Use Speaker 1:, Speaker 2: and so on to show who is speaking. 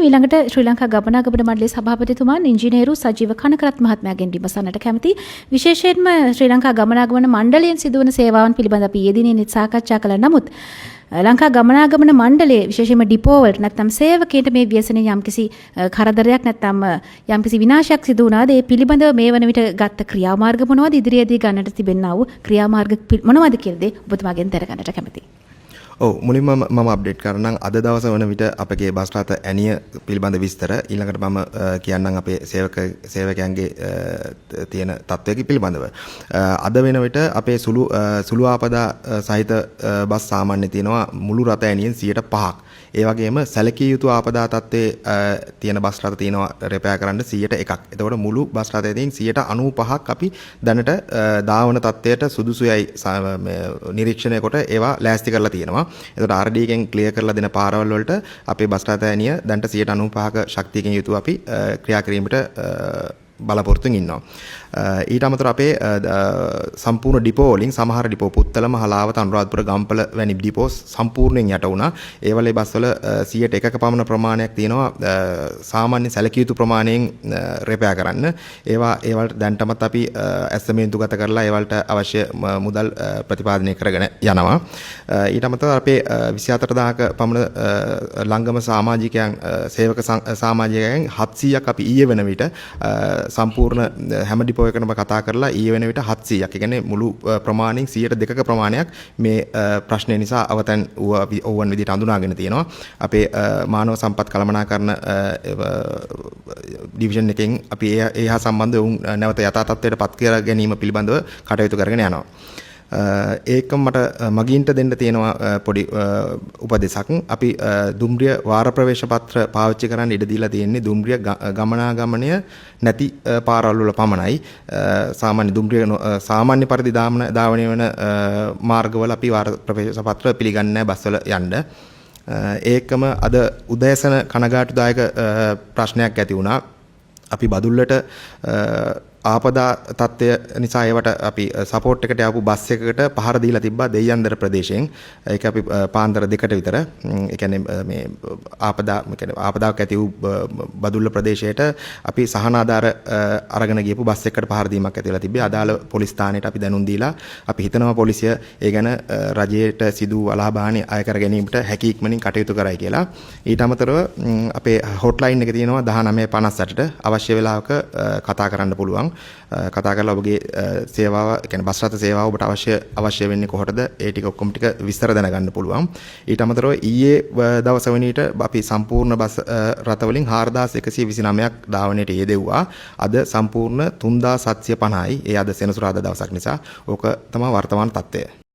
Speaker 1: ඊළඟට ශ්‍රී ලංකා ගමනාගමන මණ්ඩලයේ සභාපතිතුමා ඉංජිනේරු සජීව කනකරත් මහත්මයාගෙන් විමසන්නට කැමැති. විශේෂයෙන්ම ශ්‍රී ලංකා ගමනාගමන මණ්ඩලයෙන් සිදුවන සේවාවන් පිළිබඳ අපි ඊයේ දිනේ සාකච්ඡා කළා. නමුත් ලංකා ගමනාගමන මණ්ඩලයේ විශේෂයෙන්ම ඩිපෝ වලට නැත්නම් සේවකයන්ට මේ ව්‍යසනයේ යම්කිසි කරදරයක් නැත්නම් යම්කිසි විනාශයක් සිදු වුණාද ඒ පිළිබඳව මේ වන විට ගත්ත ක්‍රියාමාර්ග මොනවද, ඉදිරියේදී ගන්නට තිබෙනා වූ ක්‍රියාමාර්ග මොනවද කියන දේ ඔබතුමාගෙන් දැනගන්නට කැමැතියි.
Speaker 2: ඔව්, මුලින්ම මම අප්ඩේට් කරන්නම් අද දවස වන විට අපගේ බස් රථ ඇණිය පිළිබඳ විස්තර. ඊළඟට මම කියන්නම් අපේ සේවකයන්ගේ තියෙන තත්ත්වයක පිළිබඳව. අද වෙන විට අපේ සුළු ආපදා සහිත බස් සාමාන්‍ය තියෙනවා මුළු රථ ඇණියෙන් 5%ක්. ඒ වගේම සැලකිය යුතු ආපදා තත්ත්වයේ තියෙන බස් රථ තියෙනවා රිපෙයාර් කරන්න 101ක්. එතකොට මුළු බස් රථයෙන් 95%ක් අපි දැනට දාවන තත්ත්වයට සුදුසුයයි නිරීක්ෂණය කොට ඒවා ලෑස්ති කරලා තියෙනවා. එතකොට RD එකෙන් ක්ලියර් කරලා දෙන පාරවල් වලට අපේ බස් රථ ඇණිය දැනට 95%ක ශක්තියකින් යුතුව අපි ක්‍රියා කිරීමට බලාපොරොත්තුෙන් ඉන්නවා. ඊට අමතරව අපේ සම්පූර්ණ ඩිපෝ වලින් සමහර ඩිපෝ පුත්තලම, හලාවත, අනුරාධපුර, ගම්පල වැනි ඩිපෝ සම්පූර්ණයෙන් යට වුණා. ඒ වලේ බස්වල 101ක පමණ ප්‍රමාණයක් තියෙනවා සාමාන්‍ය සැලකිය යුතු ප්‍රමාණයෙන් රිපෙයාර් කරන්න. ඒවලට දැන්ටමත් අපි ඇස්තමේන්තුගත කරලා ඒවලට අවශ්‍ය මුදල් ප්‍රතිපාදනය කරගෙන යනවා. ඊට අමතරව අපේ 24000ක පමණ ලංගම සමාජිකයන් සේවක සමාජිකයන් 700ක් අපි ඊයේ වෙන විට සම්පූර්ණ හැම ඩිපෝ එකකම කතා කරලා ඊයේ වෙන විට 700ක්. ඒ කියන්නේ මුළු ප්‍රමාණයෙන් 102ක ප්‍රමාණයක් මේ ප්‍රශ්නය නිසා අවතන් ඕවන් විදිහට අඳුනාගෙන තියෙනවා. අපේ මානව සම්පත් කළමනාකරණ ඩිවිෂන් එකෙන් අපි ඒ හා සම්බන්ධ වුන් නැවත යථා තත්ත්වයට පත් කර ගැනීම පිළිබඳව කටයුතු කරගෙන යනවා. ඒකම මට මගින්ට දෙන්න තියෙනවා පොඩි උපදෙසක්. අපි දුම්රිය වාර ප්‍රවේශ පත්‍ර පාවිච්චි කරන්න ඉඩ දීලා තියෙන්නේ දුම්රිය ගමනාගමනය නැති පාරවල් වල පමණයි. සාමාන්‍ය දුම්රිය සාමාන්‍ය පරිදි ධාවනය වෙන මාර්ගවල අපි වාර ප්‍රවේශ පත්‍ර පිළිගන්නේ නැහැ බස්වල යන්න. ඒකම අද උදෑසන කනගාටුදායක ප්‍රශ්නයක් ඇති වුණා. අපි බදුල්ලට ආපදා තත්ත්වය නිසා ඒවට අපි සපෝට් එකට ආපු බස් එකකට පහර දීලා තිබ්බා දෙයයන්දර ප්‍රදේශයෙන්. ඒක අපි පාන්දර 2ට විතර. ඒ කියන්නේ මේ ආපදාවක් ඇති වූ බදුල්ල ප්‍රදේශයට අපි සහන ආධාර අරගෙන ගියපු බස් එකකට පහර දීමක් ඇති වෙලා තිබ්බේ. අදාළ පොලිස් ස්ථානයට අපි දැනුම් දීලා අපි හිතනවා පොලිසිය ඒ ගැන රජයට සිදු අලහබාණි අය කර ගැනීමට හැකි ඉක්මනින් කටයුතු කරයි කියලා. ඊට අමතරව අපේ හොට්ලයින් එක තියෙනවා 1958ට අවශ්‍ය වෙලාවක කතා කරන්න පුළුවන්. කතා කරලා ඔබගේ සේවාව, කියන්නේ බස් රථ සේවාව ඔබට අවශ්‍ය වෙන්නේ කොහොටද? ඒ ටික ඔක්කොම ටික විස්තර දැනගන්න පුළුවන්. ඊට අමතරව ඊයේ දවස් වෙනිට අපි සම්පූර්ණ බස් රථ වලින් 4129ක් ධාවනයට යෙදෙව්වා. අද සම්පූර්ණ 3750යි. ඒ අද සෙනසුරාදා දවසක් නිසා ඕක තමයි වර්තමාන තත්ත්වය.